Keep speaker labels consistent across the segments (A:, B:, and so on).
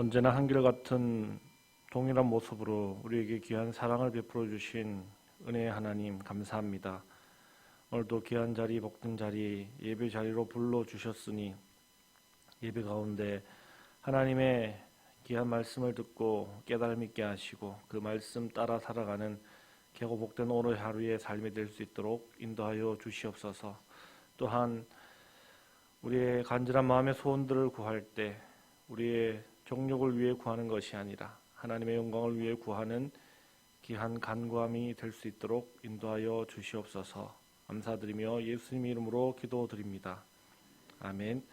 A: 언제나 한결같은 동일한 모습으로 우리에게 귀한 사랑을 베풀어 주신 은혜의 하나님 감사합니다. 오늘도 귀한 자리, 복된 자리, 예배 자리로 불러주셨으니 예배 가운데 하나님의 귀한 말씀을 듣고 깨달음 있게 하시고 그 말씀 따라 살아가는 개고 복된 오늘 하루의 삶이 될 수 있도록 인도하여 주시옵소서. 또한 우리의 간절한 마음의 소원들을 구할 때 우리의 정욕을 위해 구하는 것이 아니라 하나님의 영광을 위해 구하는 귀한 간구함이 될 수 있도록 인도하여 주시옵소서. 감사드리며 예수님 이름으로 기도드립니다. 아멘.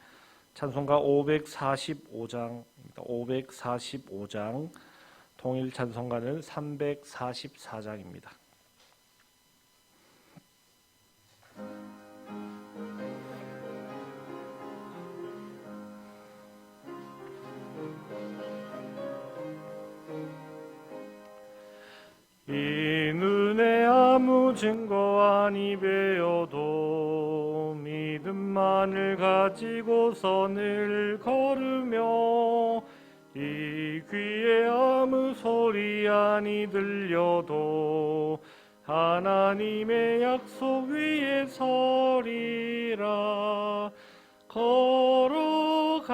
A: 찬송가 545장입니다. 545장, 통일 찬송가는 344장입니다. 이 눈에 아무 증거 아니 배어도 믿음만을 가지고서 늘 걸으며 이 귀에 아무 소리 아니 들려도 하나님의 약속 위에 서리라. 걸어가세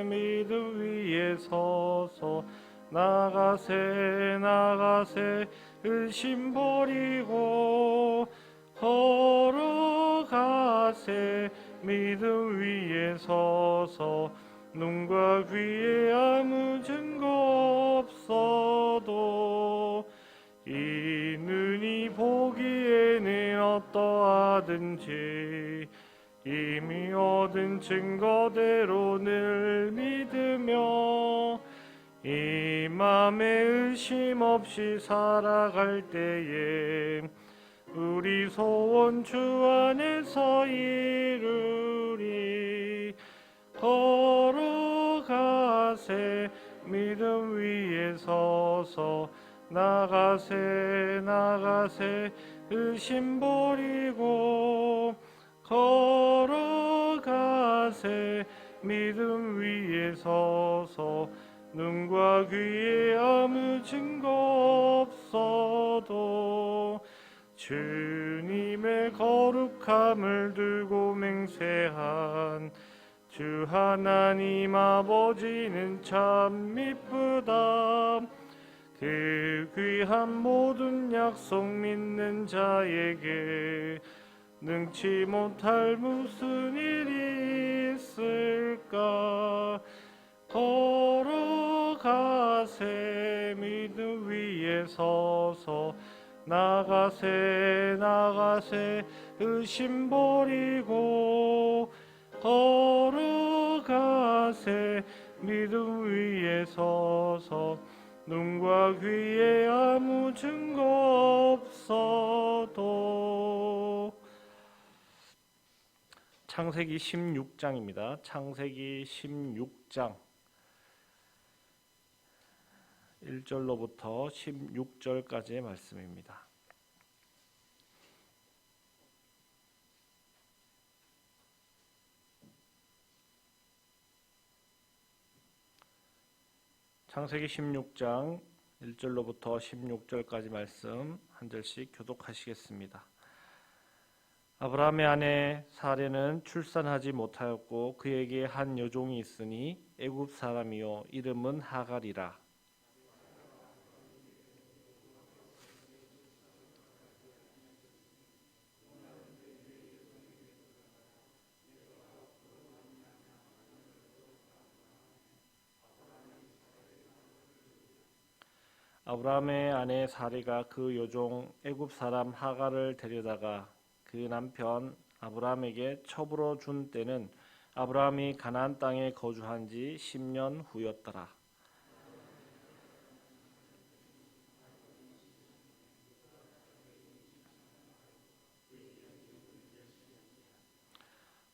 A: 믿음 위에 서서 나가세 의심 버리고 걸어가세 믿음 위에 서서 눈과 귀에 아무 증거 없어도 이 눈이 보기에는 어떠하든지 이미 얻은 증거대로 늘 믿으며 이 맘에 의심 없이 살아갈 때에 우리 소원 주 안에서 이루리. 걸어가세 믿음 위에 서서 나가세 의심 버리고 걸어가세 믿음 위에 서서 눈과 귀에 아무 증거 없어도 주님의 거룩함을 두고 맹세한 주 하나님 아버지는 참 미쁘다. 그 귀한 모든 약속 믿는 자에게 능치 못할 무슨 일이 있을까. 걸어가세 믿음 위에 서서 나가세 의심 버리고 걸어가세 믿음 위에 서서 눈과 귀에 아무 증거 없어도. 창세기 16장입니다. 창세기 16장 1절로부터 16절까지의 말씀입니다. 창세기 16장 1절로부터 16절까지 말씀 한 절씩 교독하시겠습니다. 아브라함의 아내 사레는 출산하지 못하였고 그에게 한 여종이 있으니 애굽 사람이요 이름은 하갈이라. 아브라함의 아내 사레가 그 여종 애굽 사람 하갈을 데려다가 그 남편 아브라함에게 첩으로 준 때는 아브라함이 가나안 땅에 거주한 지 10년 후였더라.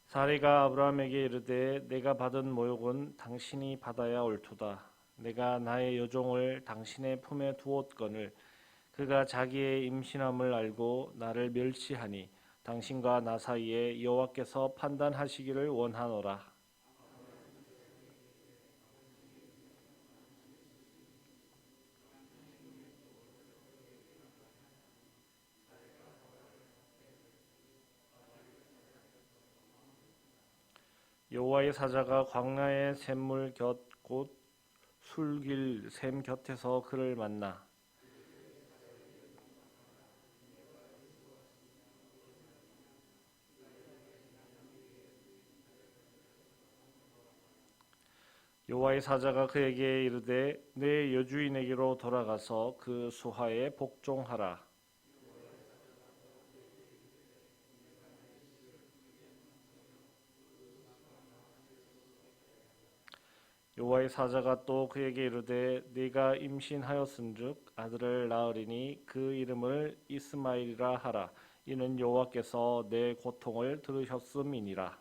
A: 사레가 아브라함에게 이르되 내가 받은 모욕은 당신이 받아야 옳도다. 내가 나의 여종을 당신의 품에 두었거늘 그가 자기의 임신함을 알고 나를 멸시하니 당신과 나 사이에 여호와께서 판단하시기를 원하노라. 여호와의 사자가 광야의 샘물 곁 곧 술길 샘 곁에서 그를 만나 여호와의 사자가 그에게 이르되 내 여주인에게로 돌아가서 그 수하에 복종하라. 여호와의 사자가 또 그에게 이르되 네가 임신하였은즉 아들을 낳으리니 그 이름을 이스마엘이라 하라. 이는 여호와께서 내 고통을 들으셨음이니라.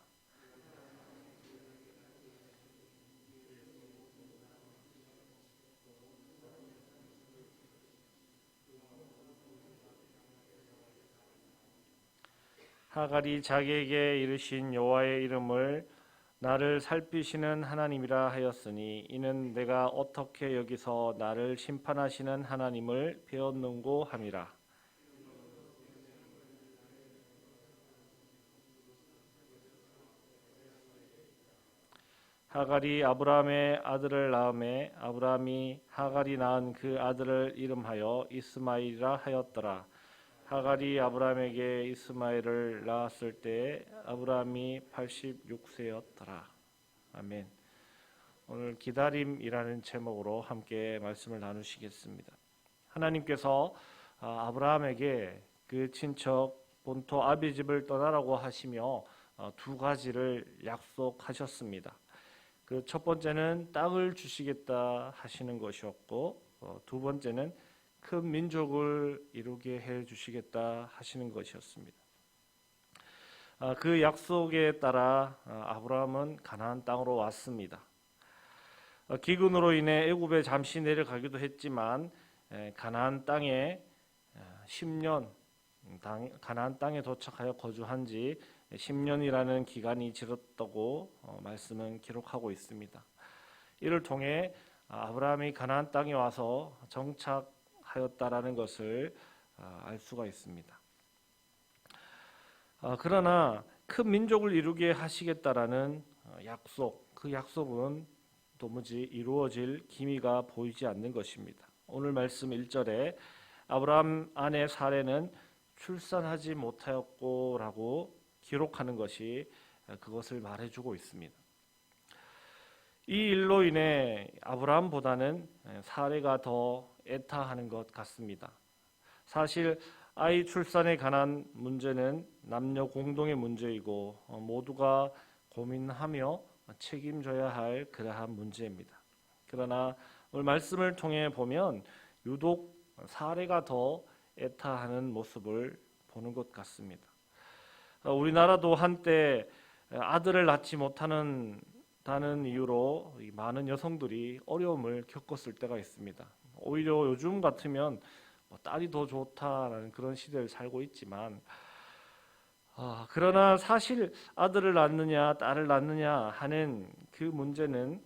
A: 하갈이 자기에게 이르신 여호와의 이름을 나를 살피시는 하나님이라 하였으니 이는 내가 어떻게 여기서 나를 심판하시는 하나님을 배웠는고 함이라. 하갈이 아브라함의 아들을 낳음에 아브라함이 하갈이 낳은 그 아들을 이름하여 이스마엘이라 하였더라. 하갈이 아브라함에게 이스마엘을 낳았을 때 아브라함이 86세였더라. 아멘. 오늘 기다림이라는 제목으로 함께 말씀을 나누시겠습니다. 하나님께서 아브라함에게 그 친척 본토 아비집을 떠나라고 하시며 두 가지를 약속하셨습니다. 그 첫 번째는 땅을 주시겠다 하시는 것이었고 두 번째는 큰 민족을 이루게 해 주시겠다 하시는 것이었습니다. 그 약속에 따라 아브라함은 가나안 땅으로 왔습니다. 기근으로 인해 애굽에 잠시 내려가기도 했지만 가나안 땅에 10년 가나안 땅에 도착하여 거주한 지 10년이라는 기간이 지났다고 말씀은 기록하고 있습니다. 이를 통해 아브라함이 가나안 땅에 와서 정착하였다라는 것을 알 수가 있습니다. 그러나 큰 민족을 이루게 하시겠다라는 약속, 그 약속은 도무지 이루어질 기미가 보이지 않는 것입니다. 오늘 말씀 1절에 아브라함 아내 사레는 출산하지 못하였고라고 기록하는 것이 그것을 말해주고 있습니다. 이 일로 인해 아브라함보다는 사레가 더 애타하는 것 같습니다. 사실 아이 출산에 관한 문제는 남녀 공동의 문제이고 모두가 고민하며 책임져야 할 그러한 문제입니다. 그러나 오늘 말씀을 통해 보면 유독 사레가 더 애타하는 모습을 보는 것 같습니다. 우리나라도 한때 아들을 낳지 못하는 이유로 많은 여성들이 어려움을 겪었을 때가 있습니다. 오히려 요즘 같으면 딸이 더 좋다라는 그런 시대를 살고 있지만 그러나 사실 아들을 낳느냐 딸을 낳느냐 하는 그 문제는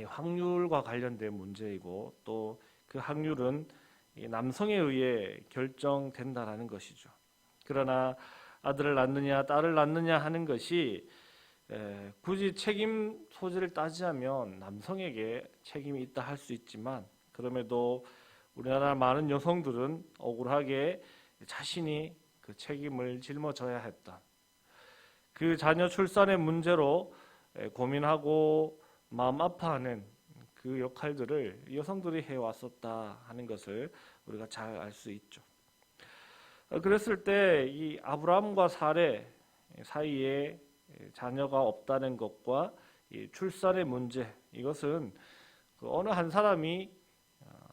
A: 확률과 관련된 문제이고 또 그 확률은 남성에 의해 결정된다라는 것이죠. 그러나 아들을 낳느냐 딸을 낳느냐 하는 것이 굳이 책임 소재를 따지자면 남성에게 책임이 있다 할 수 있지만 그럼에도 우리나라 많은 여성들은 억울하게 자신이 그 책임을 짊어져야 했던 그 자녀 출산의 문제로 고민하고 마음 아파하는 그 역할들을 여성들이 해왔었다 하는 것을 우리가 잘 알 수 있죠. 그랬을 때 이 아브라함과 사레 사이에 자녀가 없다는 것과 이 출산의 문제, 이것은 어느 한 사람이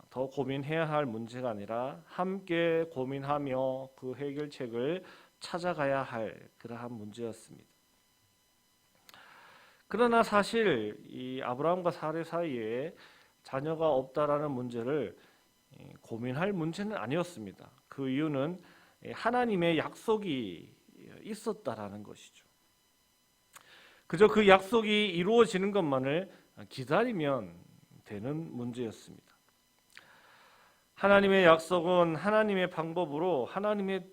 A: 더 고민해야 할 문제가 아니라 함께 고민하며 그 해결책을 찾아가야 할 그러한 문제였습니다. 그러나 사실 이 아브라함과 사레 사이에 자녀가 없다라는 문제를 고민할 문제는 아니었습니다. 그 이유는 하나님의 약속이 있었다라는 것이죠. 그저 그 약속이 이루어지는 것만을 기다리면 되는 문제였습니다. 하나님의 약속은 하나님의 방법으로 하나님의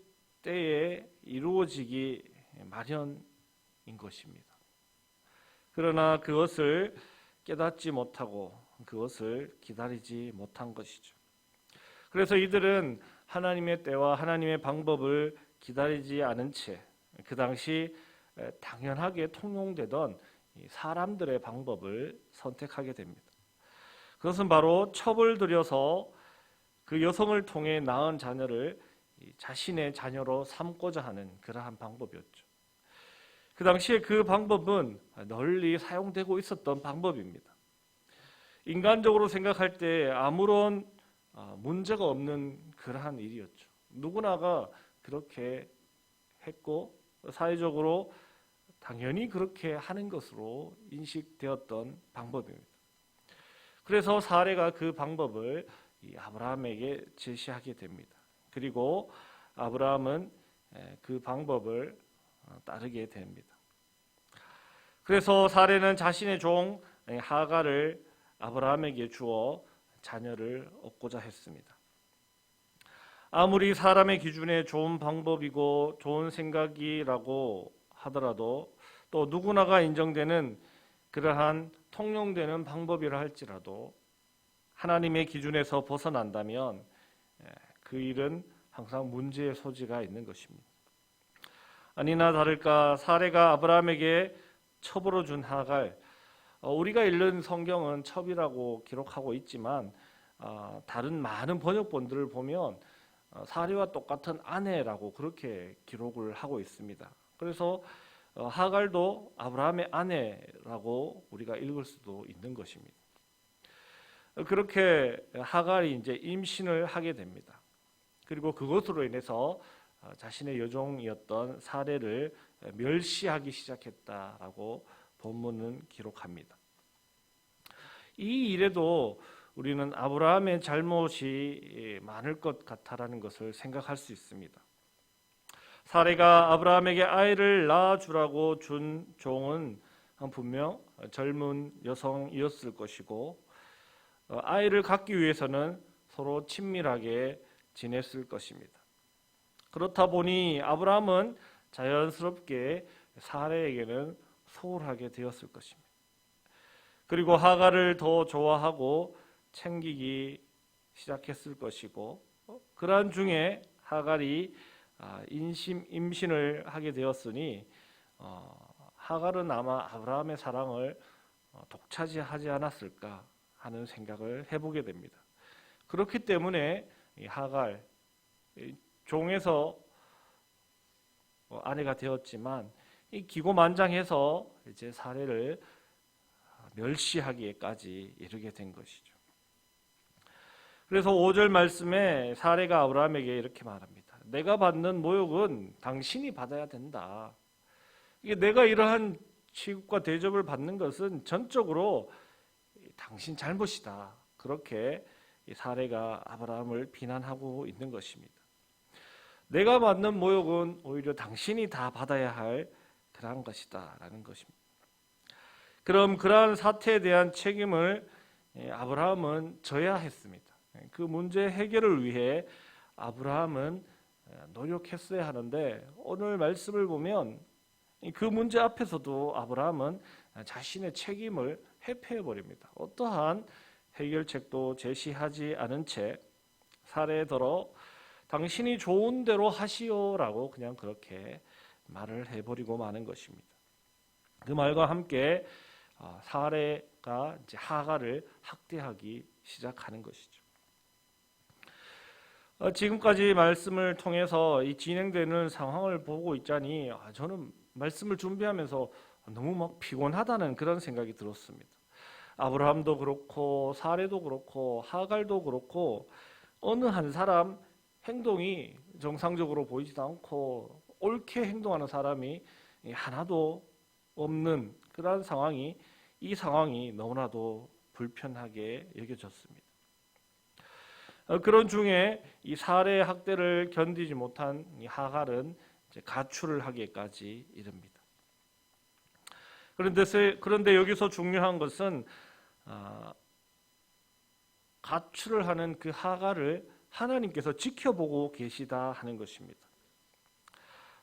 A: 때에 이루어지기 마련인 것입니다. 그러나 그것을 깨닫지 못하고 그것을 기다리지 못한 것이죠. 그래서 이들은 하나님의 때와 하나님의 방법을 기다리지 않은 채 그 당시 당연하게 통용되던 사람들의 방법을 선택하게 됩니다. 그것은 바로 첩을 들여서 그 여성을 통해 낳은 자녀를 자신의 자녀로 삼고자 하는 그러한 방법이었죠. 그 당시에 그 방법은 널리 사용되고 있었던 방법입니다. 인간적으로 생각할 때 아무런 문제가 없는 그러한 일이었죠. 누구나가 그렇게 했고 사회적으로 당연히 그렇게 하는 것으로 인식되었던 방법입니다. 그래서 사레가 그 방법을 아브라함에게 제시하게 됩니다. 그리고 아브라함은 그 방법을 따르게 됩니다. 그래서 사레는 자신의 종 하갈을 아브라함에게 주어 자녀를 얻고자 했습니다. 아무리 사람의 기준에 좋은 방법이고 좋은 생각이라고 하더라도 또 누구나가 인정되는 그러한 통용되는 방법이라 할지라도 하나님의 기준에서 벗어난다면 그 일은 항상 문제의 소지가 있는 것입니다. 아니나 다를까 사레가 아브라함에게 첩으로 준 하갈, 우리가 읽는 성경은 첩이라고 기록하고 있지만 다른 많은 번역본들을 보면 사레와 똑같은 아내라고 그렇게 기록을 하고 있습니다. 그래서 하갈도 아브라함의 아내라고 우리가 읽을 수도 있는 것입니다. 그렇게 하갈이 이제 임신을 하게 됩니다. 그리고 그것으로 인해서 자신의 여종이었던 사레를 멸시하기 시작했다라고 본문은 기록합니다. 이 일에도 우리는 아브라함의 잘못이 많을 것 같다라는 것을 생각할 수 있습니다. 사레가 아브라함에게 아이를 낳아주라고 준 종은 분명 젊은 여성이었을 것이고 아이를 갖기 위해서는 서로 친밀하게 지냈을 것입니다. 그렇다 보니 아브라함은 자연스럽게 사레에게는 소홀하게 되었을 것입니다. 그리고 하갈을 더 좋아하고 챙기기 시작했을 것이고 그러한 중에 하갈이 임신을 하게 되었으니 하갈은 아마 아브라함의 사랑을 독차지하지 않았을까 하는 생각을 해보게 됩니다. 그렇기 때문에 이 하갈 종에서 아내가 되었지만 이 기고만장해서 이제 사레를 멸시하기에까지 이르게 된 것이죠. 그래서 5절 말씀에 사레가 아브라함에게 이렇게 말합니다. 내가 받는 모욕은 당신이 받아야 된다. 이게 내가 이러한 취급과 대접을 받는 것은 전적으로 당신 잘못이다. 그렇게 사레가 아브라함을 비난하고 있는 것입니다. 내가 받는 모욕은 오히려 당신이 다 받아야 할 그러한 것이다 라는 것입니다. 그럼 그러한 사태에 대한 책임을 아브라함은 져야 했습니다. 그 문제 해결을 위해 아브라함은 노력했어야 하는데 오늘 말씀을 보면 그 문제 앞에서도 아브라함은 자신의 책임을 회피해버립니다. 어떠한 해결책도 제시하지 않은 채 사례더러 당신이 좋은 대로 하시오라고 그냥 그렇게 말을 해버리고 마는 것입니다. 그 말과 함께 사레가 이제 하갈을 학대하기 시작하는 것이죠. 지금까지 말씀을 통해서 이 진행되는 상황을 보고 있자니 저는 말씀을 준비하면서 너무 막 피곤하다는 그런 생각이 들었습니다. 아브라함도 그렇고 사레도 그렇고 하갈도 그렇고 어느 한 사람 행동이 정상적으로 보이지도 않고 옳게 행동하는 사람이 하나도 없는 그런 상황이 이 상황이 너무나도 불편하게 여겨졌습니다. 그런 중에 이 사레 학대를 견디지 못한 이 하갈은 이제 가출을 하기까지 이릅니다. 그런데 여기서 중요한 것은 가출을 하는 그 하갈을 하나님께서 지켜보고 계시다 하는 것입니다.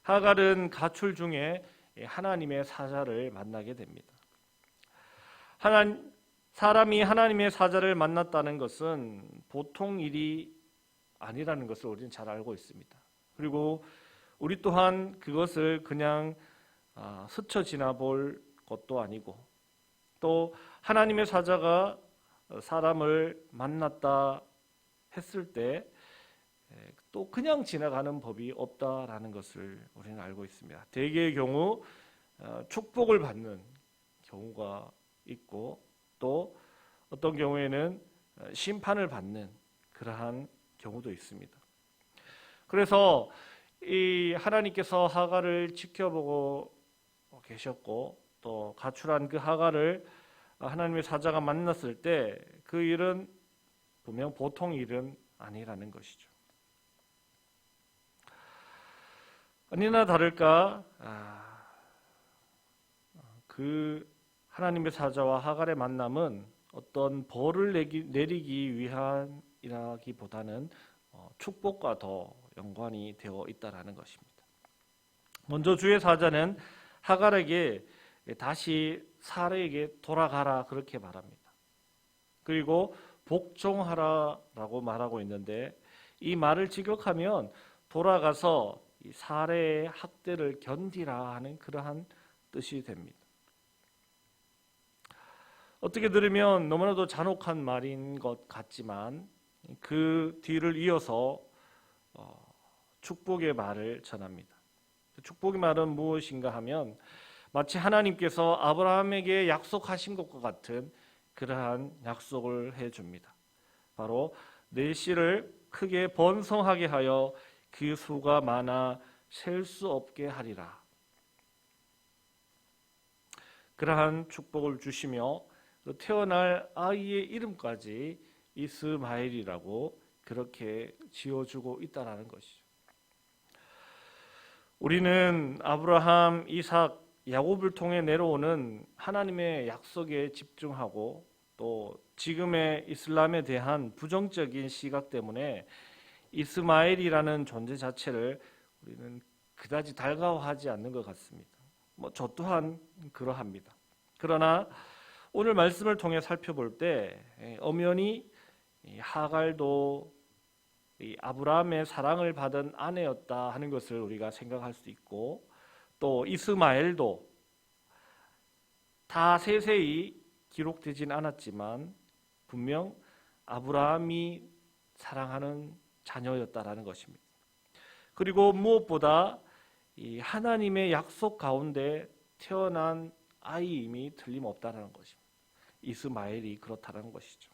A: 하갈은 가출 중에 하나님의 사자를 만나게 됩니다. 사람이 하나님의 사자를 만났다는 것은 보통 일이 아니라는 것을 우리는 잘 알고 있습니다. 그리고 우리 또한 그것을 그냥 스쳐 지나볼 것도 아니고, 또 하나님의 사자가 사람을 만났다 했을 때 또 그냥 지나가는 법이 없다라는 것을 우리는 알고 있습니다. 대개의 경우 축복을 받는 경우가 있고, 또 어떤 경우에는 심판을 받는 그러한 경우도 있습니다. 그래서 이 하나님께서 하갈을 지켜보고 계셨고, 또 가출한 그 하갈을 하나님의 사자가 만났을 때 그 일은 분명 보통 일은 아니라는 것이죠. 아니나 다를까 그 하나님의 사자와 하갈의 만남은 어떤 벌을 내리기 위함이라기보다는 축복과 더 연관이 되어 있다라는 것입니다. 먼저 주의 사자는 하갈에게 다시 사라에게 돌아가라 그렇게 말합니다. 그리고 복종하라라고 말하고 있는데, 이 말을 직역하면 돌아가서 이 사례의 학대를 견디라 하는 그러한 뜻이 됩니다. 어떻게 들으면 너무나도 잔혹한 말인 것 같지만 그 뒤를 이어서 축복의 말을 전합니다. 축복의 말은 무엇인가 하면 마치 하나님께서 아브라함에게 약속하신 것과 같은 그러한 약속을 해줍니다. 바로 내 씨를 크게 번성하게 하여 그 수가 많아 셀 수 없게 하리라. 그러한 축복을 주시며 태어날 아이의 이름까지 이스마엘이라고 그렇게 지어주고 있다라는 것이죠. 우리는 아브라함, 이삭, 야곱을 통해 내려오는 하나님의 약속에 집중하고, 또 지금의 이슬람에 대한 부정적인 시각 때문에 이스마엘이라는 존재 자체를 우리는 그다지 달가워하지 않는 것 같습니다. 저 또한 그러합니다. 그러나 오늘 말씀을 통해 살펴볼 때 엄연히 하갈도 아브라함의 사랑을 받은 아내였다 하는 것을 우리가 생각할 수 있고, 또 이스마엘도 다 세세히 기록되진 않았지만 분명 아브라함이 사랑하는 자녀였다라는 것입니다. 그리고 무엇보다 이 하나님의 약속 가운데 태어난 아이임이 틀림없다는 것입니다. 이스마엘이 그렇다는 것이죠.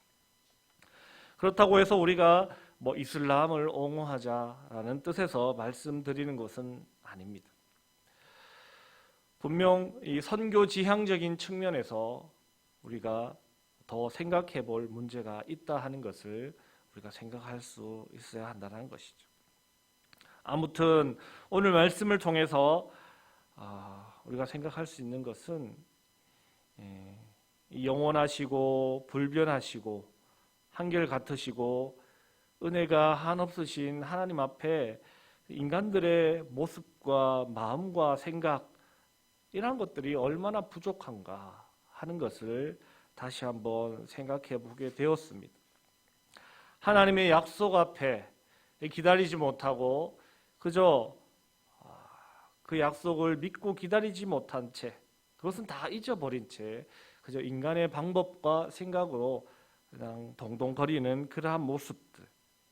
A: 그렇다고 해서 우리가 이슬람을 옹호하자라는 뜻에서 말씀드리는 것은 아닙니다. 분명 이 선교 지향적인 측면에서 우리가 더 생각해 볼 문제가 있다 하는 것을 우리가 생각할 수 있어야 한다는 것이죠. 아무튼 오늘 말씀을 통해서 우리가 생각할 수 있는 것은 영원하시고 불변하시고 한결같으시고 은혜가 한없으신 하나님 앞에 인간들의 모습과 마음과 생각, 이런 것들이 얼마나 부족한가 하는 것을 다시 한번 생각해 보게 되었습니다. 하나님의 약속 앞에 기다리지 못하고 그저 그 약속을 믿고 기다리지 못한 채, 그것은 다 잊어버린 채 그저 인간의 방법과 생각으로 그냥 동동거리는 그러한 모습들,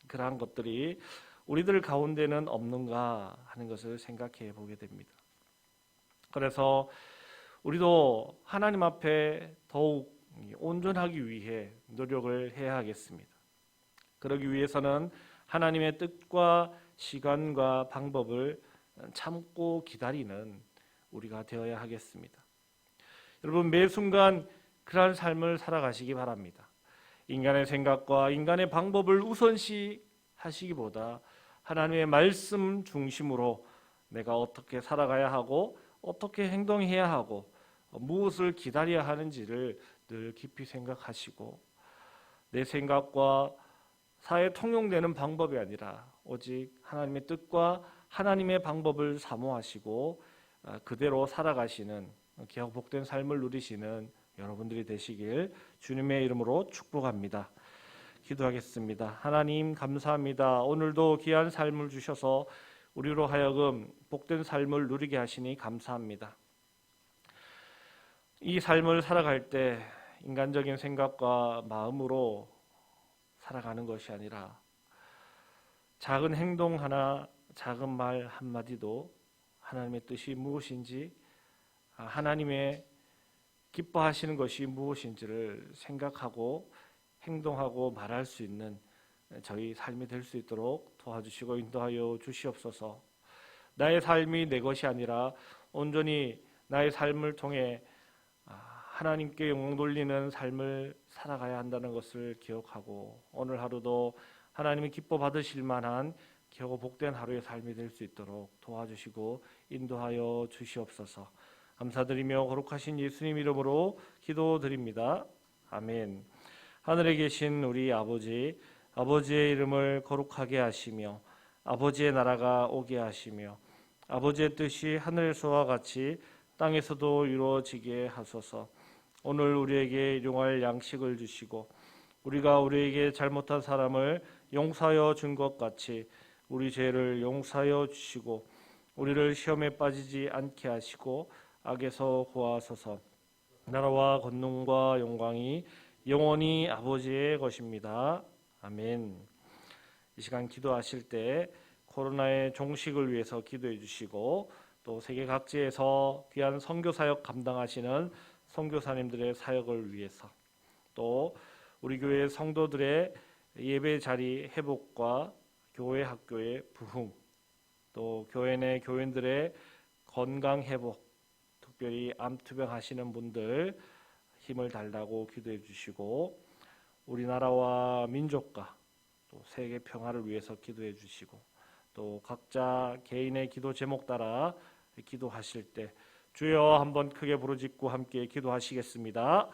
A: 그러한 것들이 우리들 가운데는 없는가 하는 것을 생각해 보게 됩니다. 그래서 우리도 하나님 앞에 더욱 온전하기 위해 노력을 해야 하겠습니다. 그러기 위해서는 하나님의 뜻과 시간과 방법을 참고 기다리는 우리가 되어야 하겠습니다. 여러분, 매 순간 그러한 삶을 살아가시기 바랍니다. 인간의 생각과 인간의 방법을 우선시 하시기보다 하나님의 말씀 중심으로 내가 어떻게 살아가야 하고 어떻게 행동해야 하고 무엇을 기다려야 하는지를 늘 깊이 생각하시고, 내 생각과 사회에 통용되는 방법이 아니라 오직 하나님의 뜻과 하나님의 방법을 사모하시고 그대로 살아가시는 귀하고 복된 삶을 누리시는 여러분들이 되시길 주님의 이름으로 축복합니다. 기도하겠습니다. 하나님 감사합니다. 오늘도 귀한 삶을 주셔서 우리로 하여금 복된 삶을 누리게 하시니 감사합니다. 이 삶을 살아갈 때 인간적인 생각과 마음으로 살아가는 것이 아니라 작은 행동 하나, 작은 말 한마디도 하나님의 뜻이 무엇인지, 하나님의 기뻐하시는 것이 무엇인지를 생각하고 행동하고 말할 수 있는 저희 삶이 될 수 있도록 도와주시고 인도하여 주시옵소서. 나의 삶이 내 것이 아니라 온전히 나의 삶을 통해 하나님께 영광 돌리는 삶을 살아가야 한다는 것을 기억하고 오늘 하루도 하나님이 기뻐 받으실 만한 겨우 복된 하루의 삶이 될 수 있도록 도와주시고 인도하여 주시옵소서. 감사드리며 거룩하신 예수님 이름으로 기도드립니다. 아멘. 하늘에 계신 우리 아버지, 아버지의 이름을 거룩하게 하시며 아버지의 나라가 오게 하시며 아버지의 뜻이 하늘에서와 같이 땅에서도 이루어지게 하소서. 오늘 우리에게 일용할 양식을 주시고 우리가 우리에게 잘못한 사람을 용서하여 준 것 같이 우리 죄를 용서하여 주시고 우리를 시험에 빠지지 않게 하시고 악에서 구하소서. 나라와 권능과 영광이 영원히 아버지의 것입니다. 아멘. 이 시간 기도하실 때 코로나의 종식을 위해서 기도해 주시고 또 세계 각지에서 귀한 선교 사역 감당하시는 선교사님들의 사역을 위해서 또 우리 교회 성도들의 예배 자리 회복과 교회 학교의 부흥 또 교회 내 교인들의 건강 회복 특별히 암투병 하시는 분들 힘을 달라고 기도해 주시고 우리나라와 민족과 또 세계 평화를 위해서 기도해 주시고 또 각자 개인의 기도 제목 따라 기도하실 때 주여 한번 크게 부르짖고 함께 기도하시겠습니다.